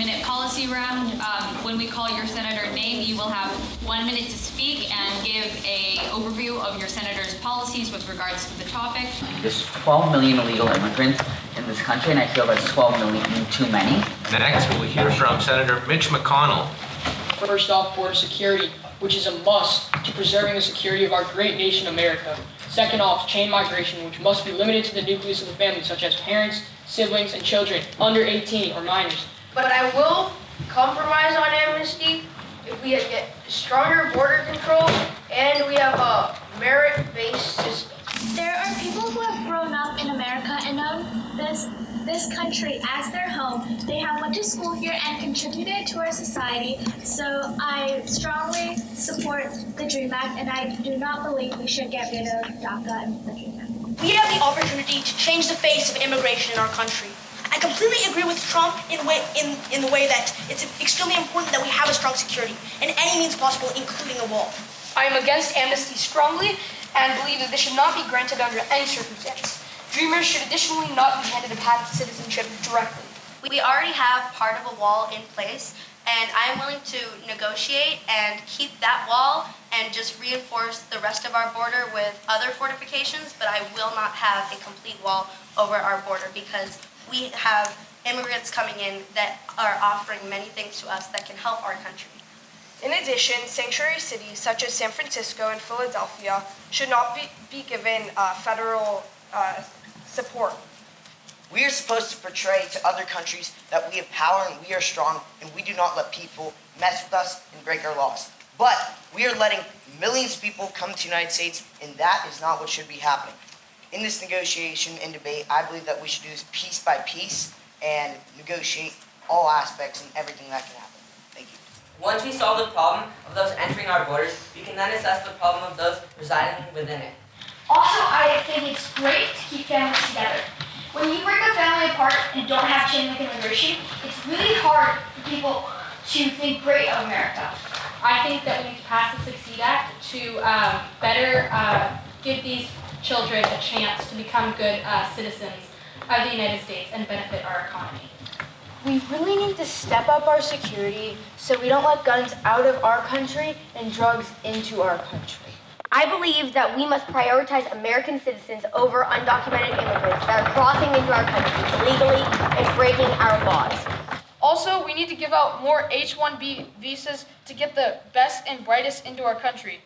2-minute policy round. When we call your senator name, you will have 1 minute to speak and give an overview of your senator's policies with regards to the topic. There's 12 million illegal immigrants in this country, and I feel that's 12 million too many. Next, we'll hear from Senator Mitch McConnell. First off, border security, which is a must to preserving the security of our great nation, America. Second off, chain migration, which must be limited to the nucleus of the family, such as parents, siblings, and children under 18 or minors. But I will compromise on amnesty if we get stronger border control and we have a merit-based system. There are people who have grown up in America and know this country as their home. They have went to school here and contributed to our society, so I strongly support the DREAM Act, and I do not believe we should get rid of DACA and the DREAM Act. We have the opportunity to change the face of immigration in our country. I completely agree with Trump in the way that it's extremely important that we have a strong security in any means possible, including a wall. I am against amnesty strongly and believe that this should not be granted under any circumstance. Dreamers should additionally not be handed a path to citizenship directly. We already have part of a wall in place, and I'm willing to negotiate and keep that wall and just reinforce the rest of our border with other fortifications, but I will not have a complete wall over our border because we have immigrants coming in that are offering many things to us that can help our country. In addition, sanctuary cities such as San Francisco and Philadelphia should not be given federal support. We are supposed to portray to other countries that we have power and we are strong and we do not let people mess with us and break our laws. But we are letting millions of people come to the United States, and that is not what should be happening. In this negotiation and debate, I believe that we should do this piece by piece and negotiate all aspects and everything that can happen. Thank you. Once we solve the problem of those entering our borders, we can then assess the problem of those residing within it. Also, I think it's great to keep families together. When you break a family apart and don't have chain link immigration, it's really hard for people to think great of America. I think that we need to pass the Succeed Act to better give these children a chance to become good citizens of the United States and benefit our economy. We really need to step up our security so we don't let guns out of our country and drugs into our country. I believe that we must prioritize American citizens over undocumented immigrants that are crossing into our country illegally and breaking our laws. Also, we need to give out more H-1B visas to get the best and brightest into our country.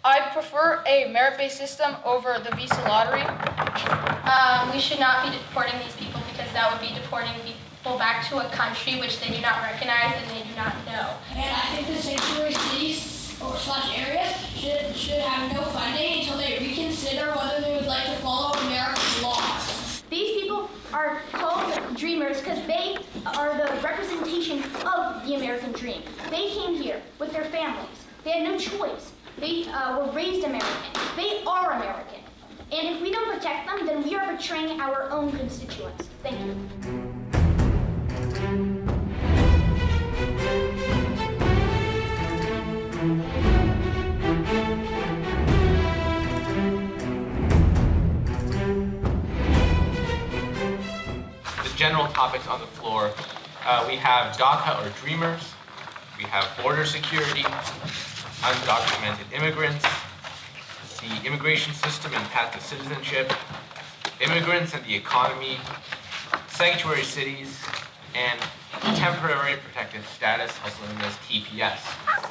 I prefer a merit-based system over the visa lottery. We should not be deporting these people because that would be deporting people back to a country which they do not recognize and they do not know. And I think the sanctuary cities / areas should have no funding until they reconsider whether they would like to follow America's laws. These people are called dreamers because they are the representation of the American dream. They came here with their families. They had no choice. They were raised American. They are American. And if we don't protect them, then we are betraying our own constituents. Thank you. The general topics on the floor, we have DACA or Dreamers, we have border security, undocumented immigrants, the immigration system and path to citizenship, immigrants and the economy, sanctuary cities, and temporary protected status, also known as TPS.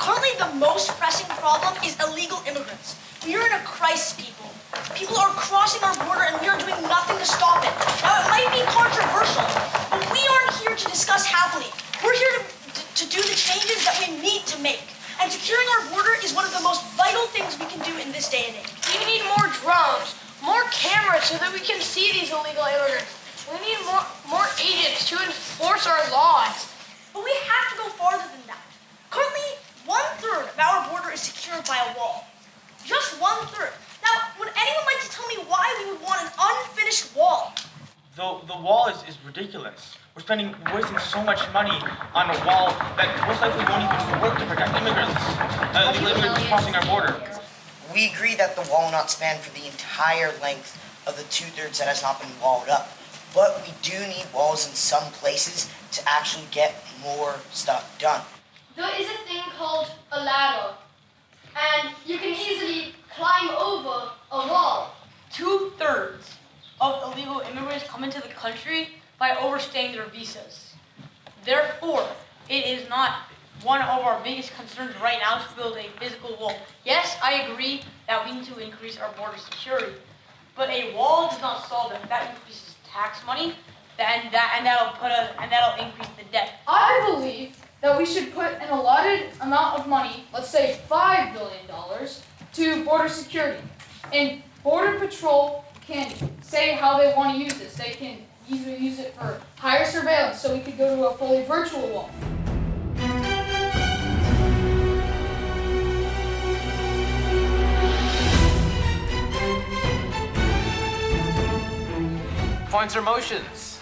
Currently, the most pressing problem is illegal immigrants. We are in a crisis, people. People are crossing our border and we are doing nothing to stop it. Now, it might be controversial, but we aren't here to discuss happily. We're here to do the changes that we need to make. And securing our border is one of the most vital things we can do in this day and age. We need more drones, more cameras so that we can see these illegal immigrants. We need more agents to enforce our laws. But we have to go farther than that. Currently, 1/3 of our border is secured by a wall. Just 1/3. Now, would anyone like to tell me why we would want an unfinished wall? The wall is ridiculous. We're wasting so much money on a wall that most likely won't even work to protect immigrants, illegal immigrants crossing our border. We agree that the wall will not span for the entire length of the 2/3 that has not been walled up. but we do need walls in some places to actually get more stuff done. There is a thing called a ladder, and you can easily climb over a wall. 2/3 of illegal immigrants come into the country by overstaying their visas. Therefore, it is not one of our biggest concerns right now to build a physical wall. Yes, I agree that we need to increase our border security, but a wall does not solve it. That increases tax money, and that'll increase the debt. I believe that we should put an allotted amount of money, let's say $5 billion, to border security. And Border Patrol can say how they want to use this. They can either use it for higher surveillance, so we could go to a fully virtual wall. Points or motions?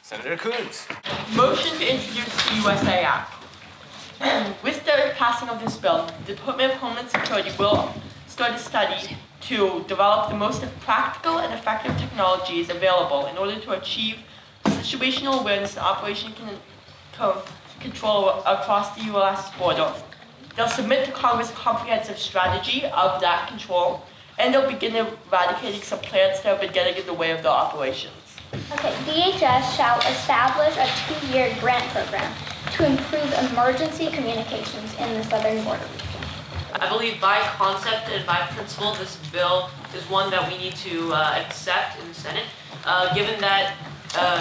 Senator Coons. Motion to introduce the USA Act. With the passing of this bill, the Department of Homeland Security will start a study to develop the most practical and effective technologies available in order to achieve situational awareness and operation control across the U.S. border. They'll submit to Congress a comprehensive strategy of that control, and they'll begin eradicating some plants that have been getting in the way of their operations. Okay, DHS shall establish a 2-year grant program to improve emergency communications in the southern border region. I believe by concept and by principle, this bill is one that we need to accept in the Senate, given that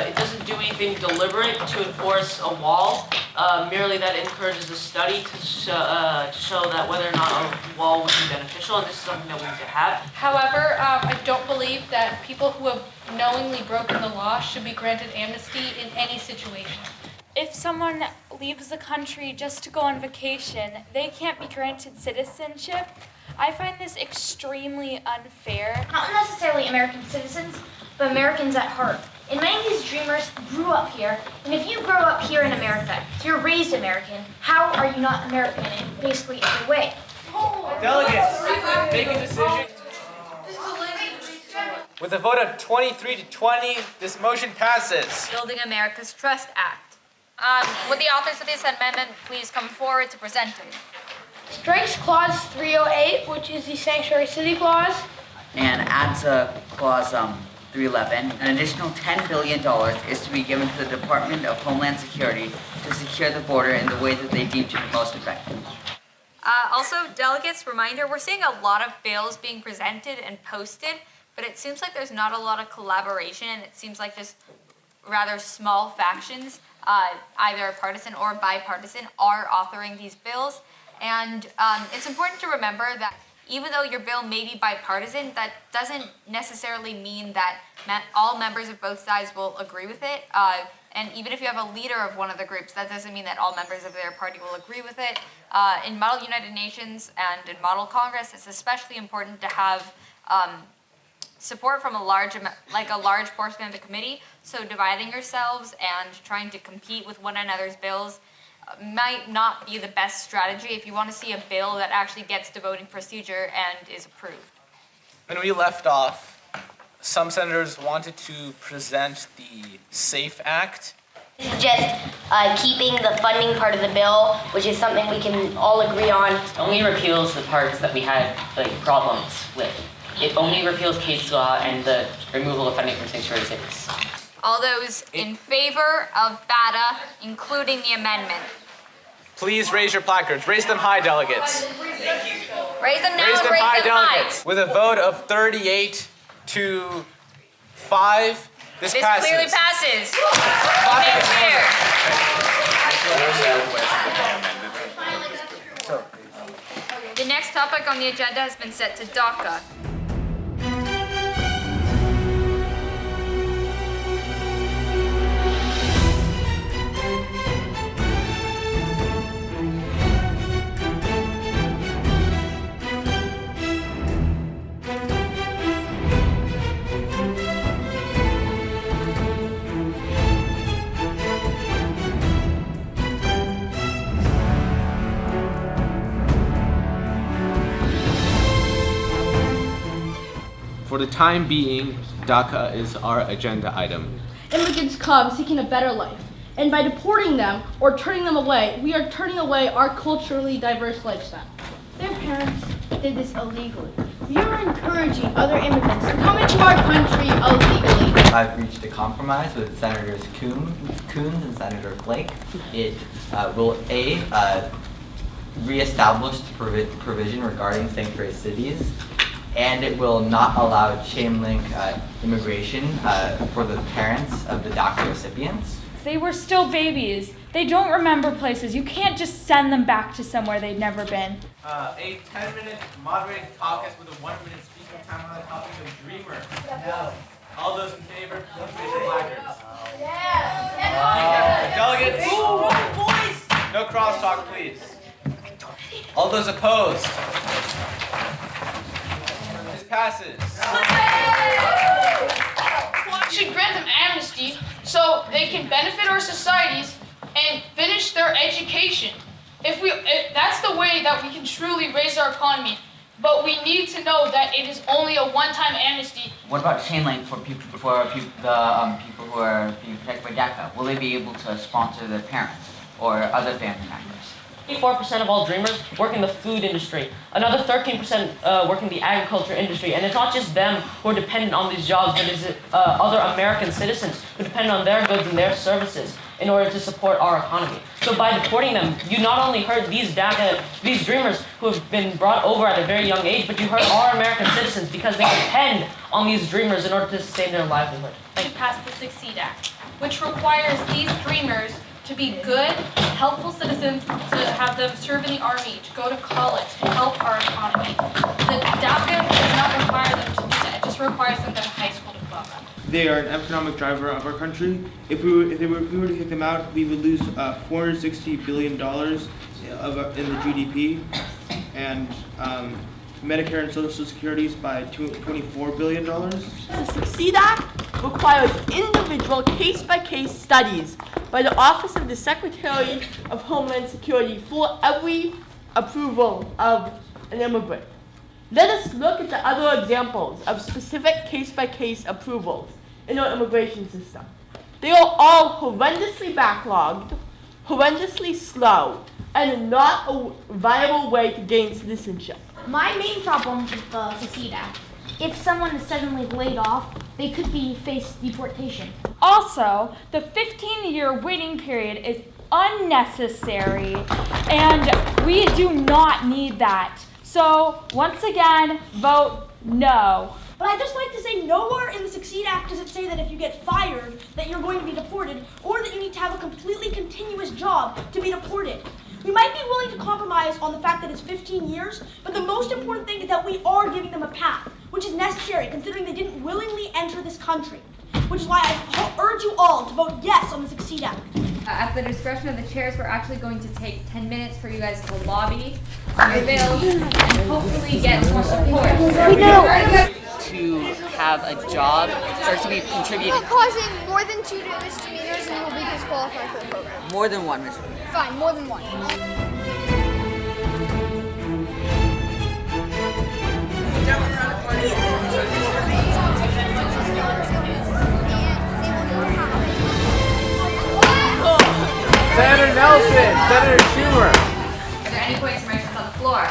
it doesn't do anything deliberate to enforce a wall, merely that encourages a study to show that whether or not a wall would be beneficial, and this is something that we need to have. However, I don't believe that people who have knowingly broken the law should be granted amnesty in any situation. If someone leaves the country just to go on vacation, they can't be granted citizenship. I find this extremely unfair. Not necessarily American citizens, but Americans at heart. And many of these dreamers grew up here, and if you grow up here in America, if you're raised American, how are you not American in basically every way? Delegates, make a decision. With a vote of 23 to 20, this motion passes. Building America's Trust Act. Would the authors of this amendment please come forward to present it? Strikes Clause 308, which is the Sanctuary City Clause. And adds a clause 311. An additional $10 billion is to be given to the Department of Homeland Security to secure the border in the way that they deem to be most effective. Also, delegates, reminder, we're seeing a lot of bills being presented and posted, but it seems like there's not a lot of collaboration, and it seems like just rather small factions, either partisan or bipartisan, are authoring these bills. And it's important to remember that even though your bill may be bipartisan, that doesn't necessarily mean that all members of both sides will agree with it. And even if you have a leader of one of the groups, that doesn't mean that all members of their party will agree with it. In Model United Nations and in Model Congress, it's especially important to have support from a large portion of the committee. So dividing yourselves and trying to compete with one another's bills might not be the best strategy if you want to see a bill that actually gets to voting procedure and is approved. When we left off, some senators wanted to present the SAFE Act. This is just keeping the funding part of the bill, which is something we can all agree on. It only repeals the parts that we had problems with. It only repeals case law and the removal of funding from sanctuary cities. All those in favor of BADA, including the amendment. Please raise your placards. Raise them high, delegates. Raise them now, raise them high, delegates. high. With a vote of 38 to 5, this passes. Clearly passes. The next topic on the agenda has been set to DACA. For the time being, DACA is our agenda item. Immigrants come seeking a better life, and by deporting them or turning them away, we are turning away our culturally diverse lifestyle. Their parents did this illegally. We are encouraging other immigrants to come into our country illegally. I've reached a compromise with Senators Coons and Senator Flake. It will reestablish the provision regarding sanctuary cities, and it will not allow chain link immigration for the parents of the DACA recipients. They were still babies. They don't remember places. You can't just send them back to somewhere they've never been. A 10-minute moderated caucus with a 1-minute speaking time on the topic of Dreamer. No. All those in favor, please raise your placards. Delegates, no crosstalk, please. All those opposed. This passes. We should grant them amnesty so they can benefit our societies and finish their education. If that's the way that we can truly raise our economy. But we need to know that it is only a one-time amnesty. What about chain link for people who are being protected by DACA? Will they be able to sponsor their parents or other family members? 84% of all Dreamers work in the food industry. Another 13% work in the agriculture industry. And it's not just them who are dependent on these jobs, but it's other American citizens who depend on their goods and their services in order to support our economy. So by deporting them, you not only hurt these Dreamers who have been brought over at a very young age, but you hurt our American citizens because they depend on these Dreamers in order to sustain their livelihood. We passed the Succeed Act, which requires these Dreamers to be good, helpful citizens, to have them serve in the Army, to go to college, to help our economy. The DACA does not require them to do that. It just requires them to have a high school diploma. They are an economic driver of our country. If we were to kick them out, we would lose $460 billion in the GDP, and Medicare and Social Security's by $24 billion. The Succeed Act requires individual case-by-case studies by the Office of the Secretary of Homeland Security for every approval of an immigrant. Let us look at the other examples of specific case-by-case approvals in our immigration system. They are all horrendously backlogged, horrendously slow, and not a viable way to gain citizenship. My main problem with the Succeed Act, if someone is suddenly laid off, they could face deportation. Also, the 15-year waiting period is unnecessary, and we do not need that. So, once again, vote no. But I'd just like to say nowhere in the Succeed Act does it say that if you get fired, that you're going to be deported, or that you need to have a completely continuous job to be deported. We might be willing to compromise on the fact that it's 15 years, but the most important thing is that we are giving them a path, which is necessary considering they didn't willingly enter this country. Which is why I urge you all to vote yes on the Succeed Act. At the discretion of the chairs, we're actually going to take 10 minutes for you guys to lobby for your bills and hopefully get more support. To have a job or to be contributing. Causing more than 2 misdemeanors and you will be disqualified for the program. More than one misdemeanor. Fine, more than 1. Senator Nelson, Senator Schumer. Are there any points of motions on the floor?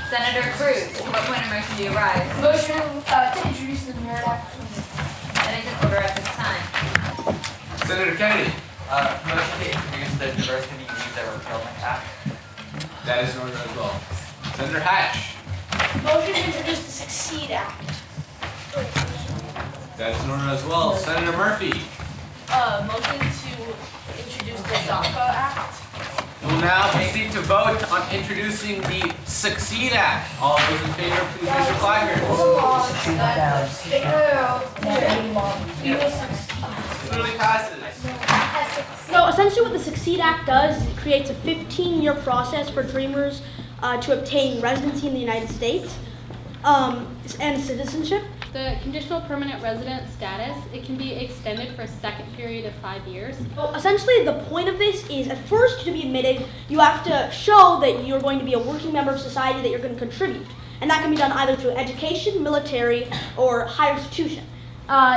Senator Cruz, what point of motion do you rise? Motion to introduce the Merit Act. That is in order at this time. Senator Kennedy. Motion to introduce the Diversity Visa Repealment Act. That is in order as well. Senator Hatch. Motion to introduce the Succeed Act. That is in order as well. Senator Murphy. Motion to introduce the DACA Act. We'll now proceed to vote on introducing the Succeed Act. All those in favor, please raise your placards. Clearly passes. So essentially what the Succeed Act does is it creates a 15-year process for Dreamers to obtain residency in the United States and citizenship. The conditional permanent resident status, it can be extended for a second period of 5 years. So essentially the point of this is at first to be admitted, you have to show that you're going to be a working member of society, that you're going to contribute. And that can be done either through education, military, or higher institution.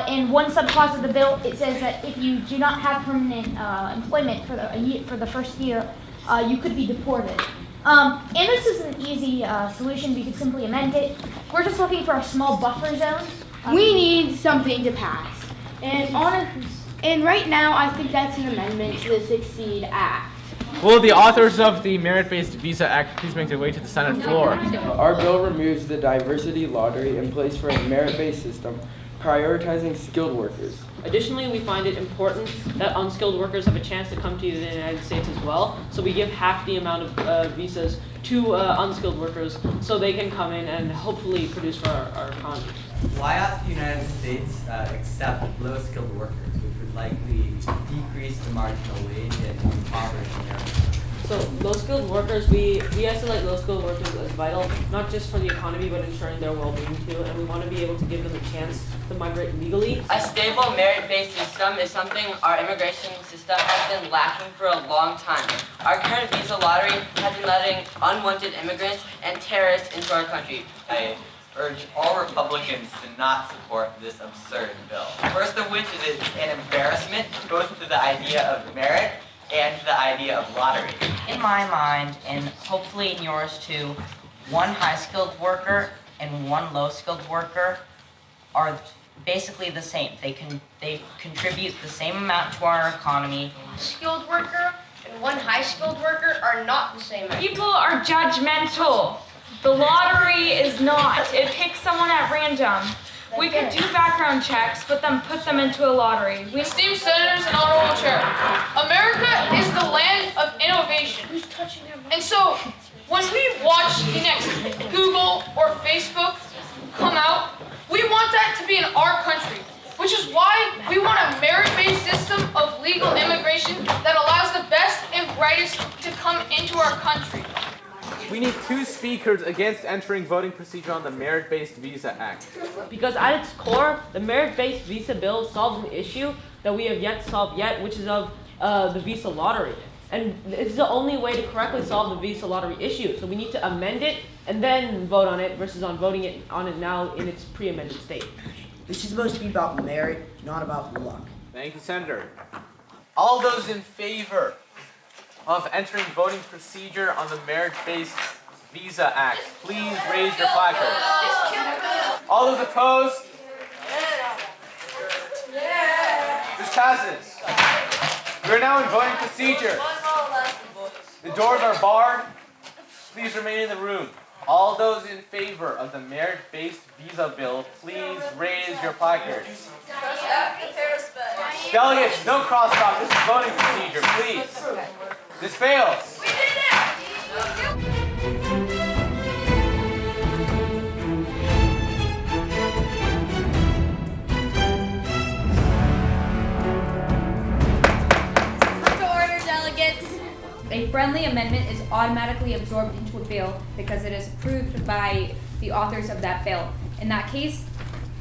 In one subclause of the bill, it says that if you do not have permanent employment for the first year, you could be deported. And this is an easy solution. We could simply amend it. We're just looking for a small buffer zone. We need something to pass. And right now, I think that's an amendment to the Succeed Act. Will the authors of the Merit-Based Visa Act please make their way to the Senate floor? Our bill removes the diversity lottery in place for a merit-based system, prioritizing skilled workers. Additionally, we find it important that unskilled workers have a chance to come to the United States as well. So we give half the amount of visas to unskilled workers so they can come in and hopefully produce for our economy. Why ought the United States accept low-skilled workers, which would likely decrease the marginal wage and impoverish America? So low-skilled workers, we isolate low-skilled workers as vital, not just for the economy, but ensuring their well-being too. And we want to be able to give them a chance to migrate legally. A stable merit-based system is something our immigration system has been lacking for a long time. Our current visa lottery has been letting unwanted immigrants and terrorists into our country. I urge all Republicans to not support this absurd bill. First of which is it's an embarrassment both to the idea of merit and the idea of lottery. In my mind, and hopefully in yours too, one high-skilled worker and one low-skilled worker are basically the same. They contribute the same amount to our economy. Skilled worker and one high-skilled worker are not the same. People are judgmental. The lottery is not. It picks someone at random. We could do background checks, but then put them into a lottery. Esteemed senators and honorable chair, America is the land of innovation. And so, when we watch the next Google or Facebook come out, we want that to be in our country, which is why we want a merit-based system of legal immigration that allows the best and brightest to come into our country. We need 2 speakers against entering voting procedure on the Merit-Based Visa Act. Because at its core, the merit-based visa bill solves an issue that we have yet to solve yet, which is of the visa lottery. And it's the only way to correctly solve the visa lottery issue. So we need to amend it and then vote on it versus on voting on it now in its pre-amended state. This is supposed to be about merit, not about luck. Thank you, Senator. All those in favor of entering voting procedure on the Merit-Based Visa Act, please raise your placard. All those opposed? This passes. We are now in voting procedure. The doors are barred. Please remain in the room. All those in favor of the Merit-Based Visa Bill, please raise your placards. Delegates, no crosstalk. This is voting procedure, please. This fails. We did it! A friendly amendment is automatically absorbed into a bill because it is approved by the authors of that bill. In that case,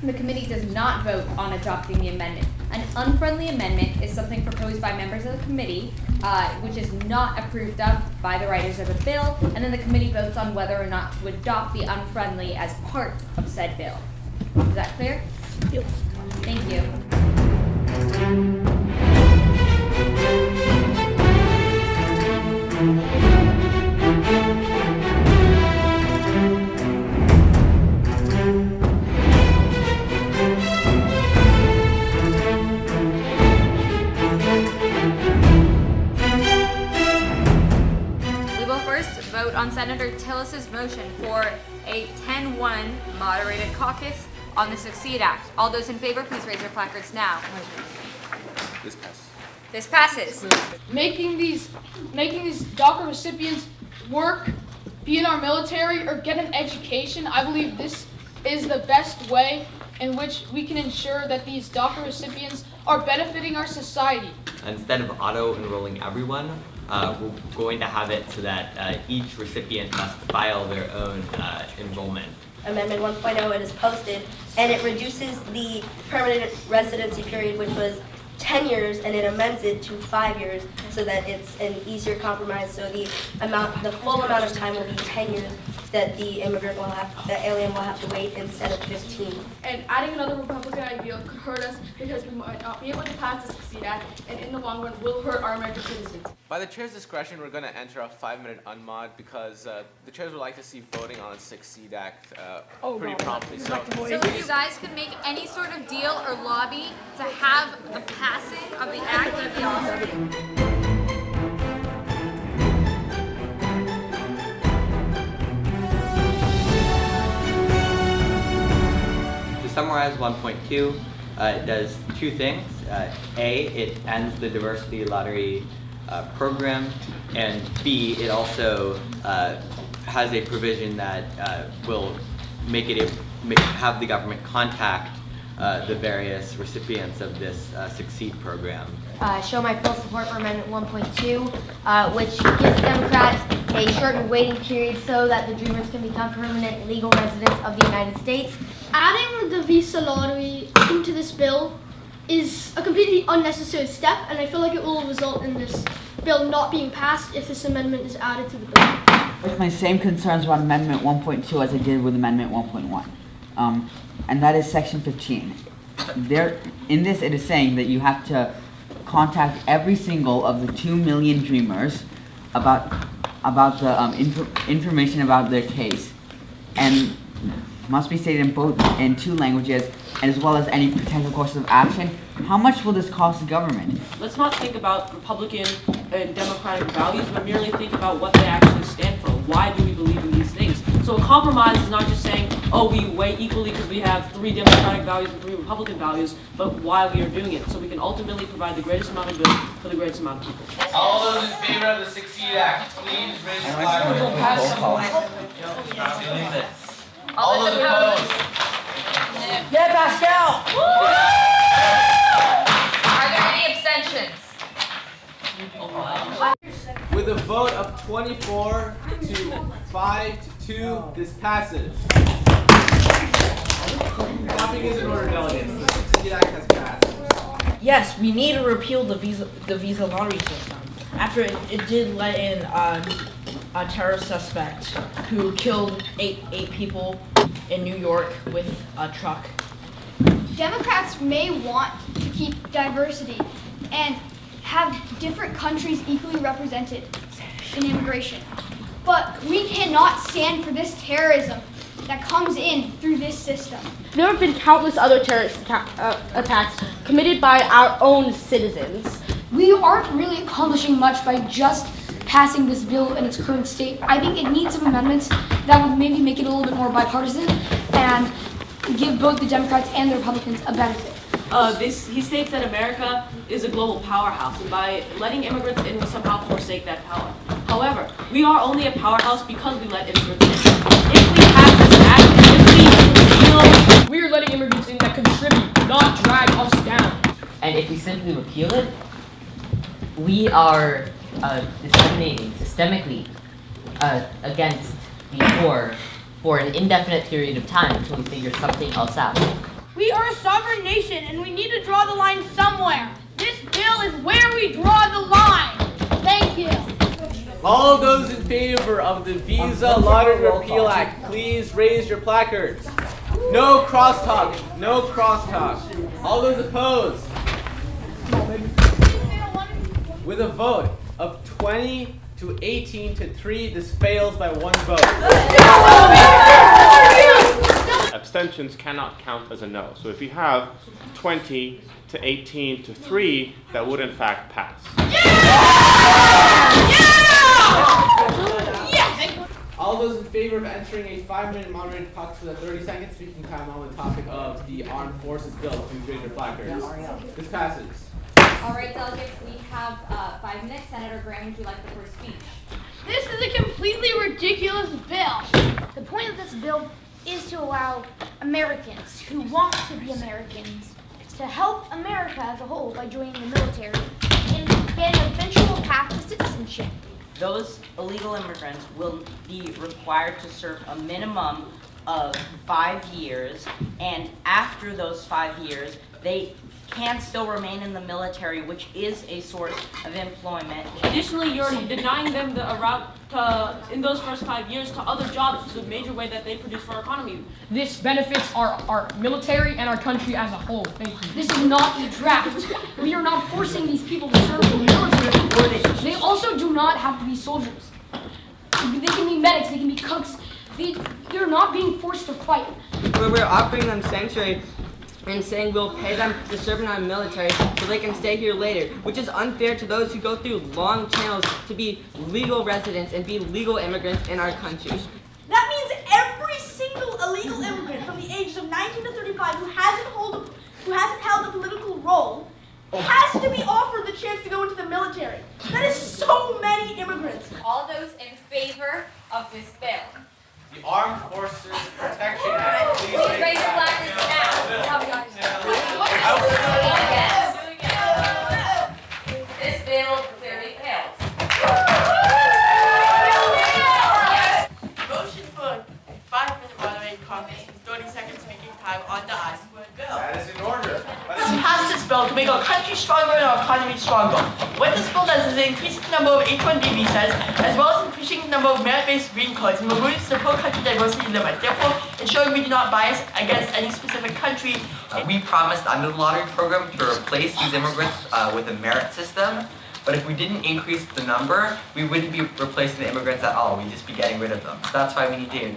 the committee does not vote on adopting the amendment. An unfriendly amendment is something proposed by members of the committee, which is not approved of by the writers of the bill, and then the committee votes on whether or not to adopt the unfriendly as part of said bill. Is that clear? Yes. Thank you. Vote on Senator Tillis's motion for a 10-1 moderated caucus on the Succeed Act. All those in favor, please raise your placards now. This passes. This passes. Making these DACA recipients work, be in our military, or get an education, I believe this is the best way in which we can ensure that these DACA recipients are benefiting our society. Instead of auto-enrolling everyone, we're going to have it so that each recipient must file their own enrollment. Amendment 1.0, it is posted, and it reduces the permanent residency period, which was 10 years, and it amends it to 5 years so that it's an easier compromise. So the full amount of time will be 10 years that the alien will have to wait instead of 15. And adding another Republican idea could hurt us because we might not be able to pass the Succeed Act, and in the long run will hurt our American citizens. By the chair's discretion, we're going to enter a 5-minute unmod because the chairs would like to see voting on the Succeed Act pretty promptly. So if you guys could make any sort of deal or lobby to have the passing of the act, that'd be awesome. To summarize 1.2, it does two things. A, it ends the diversity lottery program, and B, it also has a provision that will make it have the government contact the various recipients of this Succeed program. Show my full support for Amendment 1.2, which gives Democrats a shortened waiting period so that the Dreamers can become permanent legal residents of the United States. Adding the visa lottery into this bill is a completely unnecessary step, and I feel like it will result in this bill not being passed if this amendment is added to the bill. With my same concerns about Amendment 1.2 as I did with Amendment 1.1, and that is Section 15. In this, it is saying that you have to contact every single of the 2 million Dreamers about the information about their case, and must be stated in 2 languages, as well as any potential courses of action. How much will this cost the government? Let's not think about Republican and Democratic values, but merely think about what they actually stand for. Why do we believe in these things? So a compromise is not just saying, oh, we weigh equally because we have 3 Democratic values and 3 Republican values, but why we are doing it, so we can ultimately provide the greatest amount of good for the greatest amount of people. all those in favor of the Succeed Act, please raise your flag. All those opposed? Yeah, Pascal! Are there any abstentions? With a vote of 24 to 5 to 2, this passes. Topic is in order, delegates. The Succeed Act has passed. Yes, we need to repeal the visa lottery system. After it did let in a terrorist suspect who killed eight people in New York with a truck. Democrats may want to keep diversity and have different countries equally represented in immigration. But we cannot stand for this terrorism that comes in through this system. There have been countless other terrorist attacks committed by our own citizens. We aren't really accomplishing much by just passing this bill in its current state. I think it needs some amendments that would maybe make it a little bit more bipartisan and give both the Democrats and the Republicans a benefit. He states that America is a global powerhouse, and by letting immigrants in, we somehow forsake that power. However, we are only a powerhouse because we let immigrants in. If we pass this act, and if we are letting immigrants in that contribute, not drag us down. And if we simply repeal it, we are discriminating systemically against the poor for an indefinite period of time until we figure something else out. We are a sovereign nation and we need to draw the line somewhere. This bill is where we draw the line. Thank you. All those in favor of the Visa Lottery Repeal Act, please raise your placards. No crosstalk. No crosstalk. All those opposed? With a vote of 20 to 18 to 3, this fails by 1 vote. Abstentions cannot count as a no. So if you have 20 to 18 to 3, that would in fact pass. All those in favor of entering a 5-minute moderated talk for the 30-second speaking time on the topic of the Armed Forces Bill, please raise your placards. This passes. All right, delegates, we have 5 minutes. Senator Graham, would you like the first speech? This is a completely ridiculous bill. The point of this bill is to allow Americans who want to be Americans to help America as a whole by joining the military and get an eventual path to citizenship. Those illegal immigrants will be required to serve a minimum of 5 years, and after those 5 years, can still remain in the military, which is a source of employment. Additionally, you're denying them the route to, in those first 5 years, to other jobs, which is a major way that they produce for our economy. This benefits our military and our country as a whole. Thank you. This is not a draft. We are not forcing these people to serve in the military. They also do not have to be soldiers. They can be medics, they can be cooks. They're not being forced to fight. We're offering them sanctuary and saying we'll pay them to serve in our military so they can stay here later, which is unfair to those who go through long channels to be legal residents and be legal immigrants in our country. That means every single illegal immigrant from the ages of 19 to 35 who hasn't held a political role has to be offered the chance to go into the military. That is so many immigrants. All those in favor of this bill? The Armed Forces Protection Act. Please raise your flags now. This bill clearly fails. Motion for 5-minute moderated comments and 30 seconds speaking time on the I-squared bill. That is in order. Let's pass this bill to make our country stronger and our economy stronger. What this bill does is it increases the number of H-1B visas, as well as increasing the number of merit-based green cards, and removes the pro-country diversity limit, therefore ensuring we do not bias against any specific country. We promised under the lottery program to replace these immigrants with a merit system, but if we didn't increase the number, we wouldn't be replacing the immigrants at all. We'd just be getting rid of them. So that's why we need to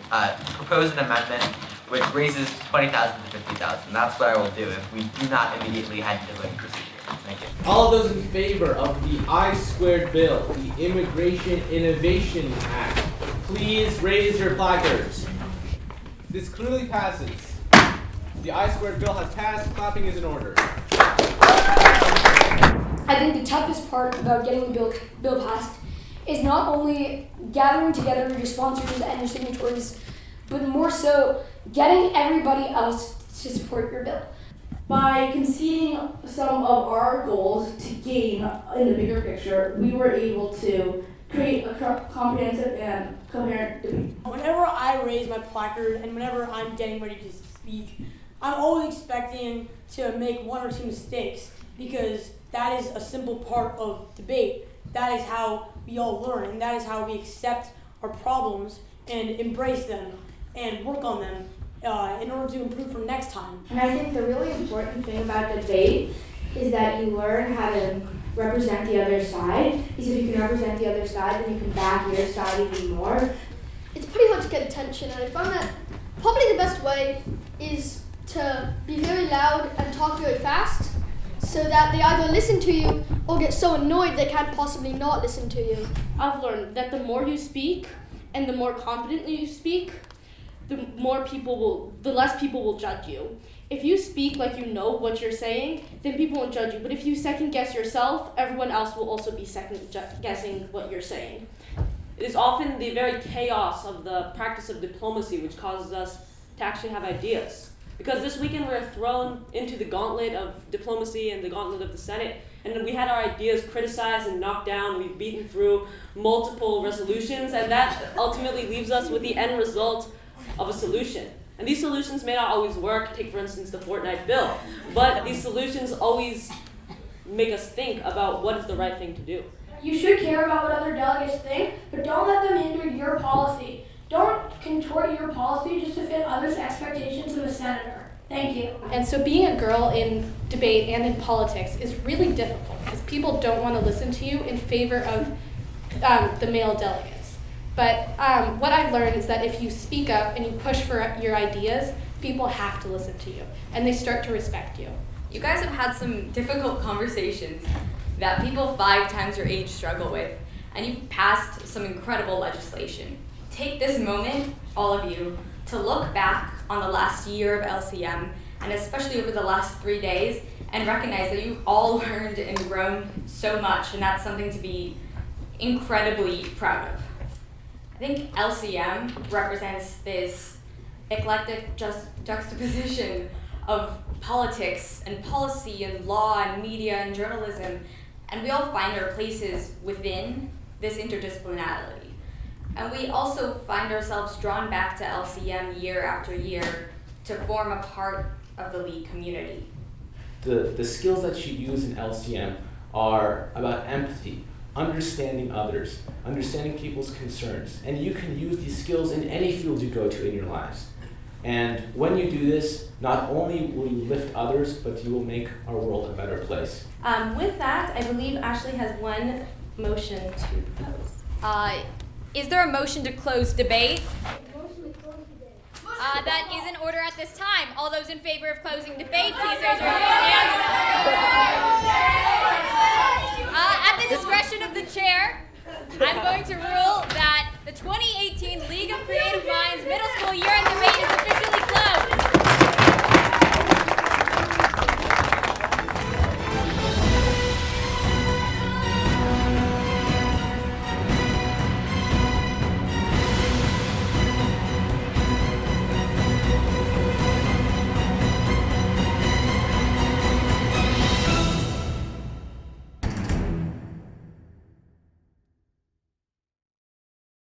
propose an amendment which raises 20,000 to 50,000. That's what I will do if we do not immediately head into the voting procedure. Thank you. All those in favor of the I-squared bill, the Immigration Innovation Act, please raise your placards. This clearly passes. The I-squared bill has passed. Clapping is in order. I think the toughest part about getting the bill passed is not only gathering together your sponsors and your signatories, but more so getting everybody else to support your bill. By conceding some of our goals to gain in the bigger picture, we were able to create a comprehensive and coherent debate. Whenever I raise my placard and whenever I'm getting ready to speak, I'm always expecting to make one or two mistakes because that is a simple part of debate. That is how we all learn, and that is how we accept our problems and embrace them and work on them in order to improve for next time. And I think the really important thing about debate is that you learn how to represent the other side. Because if you can represent the other side, then you can back your side even more. It's pretty hard to get attention, and I found that probably the best way is to be very loud and talk very fast so that they either listen to you or get so annoyed they can't possibly not listen to you. I've learned that the more you speak and the more confidently you speak, the less people will judge you. If you speak like you know what you're saying, then people won't judge you. But if you second guess yourself, everyone else will also be second guessing what you're saying. It is often the very chaos of the practice of diplomacy which causes us to actually have ideas. Because this weekend we were thrown into the gauntlet of diplomacy and the gauntlet of the Senate, and we had our ideas criticized and knocked down. We've beaten through multiple resolutions, and that ultimately leaves us with the end result of a solution. And these solutions may not always work. Take, for instance, the Fortnite bill. But these solutions always make us think about what is the right thing to do. You should care about what other delegates think, but don't let them hinder your policy. Don't contort your policy just to fit others' expectations of a senator. Thank you. And so being a girl in debate and in politics is really difficult because people don't want to listen to you in favor of the male delegates. But what I've learned is that if you speak up and you push for your ideas, people have to listen to you and they start to respect you. You guys have had some difficult conversations that people 5 times your age struggle with, and you've passed some incredible legislation. Take this moment, all of you, to look back on the last year of LCM, and especially over the last 3 days, and recognize that you've all learned and grown so much, and that's something to be incredibly proud of. I think LCM represents this eclectic juxtaposition of politics and policy and law and media and journalism, and we all find our places within this interdisciplinarity. And we also find ourselves drawn back to LCM year after year to form a part of the League community. The skills that you use in LCM are about empathy, understanding others, understanding people's concerns, and you can use these skills in any field you go to in your lives. And when you do this, not only will you lift others, but you will make our world a better place. With that, I believe Ashley has one motion to propose. Is there a motion to close debate? That is in order at this time. All those in favor of closing debate, please raise your hands.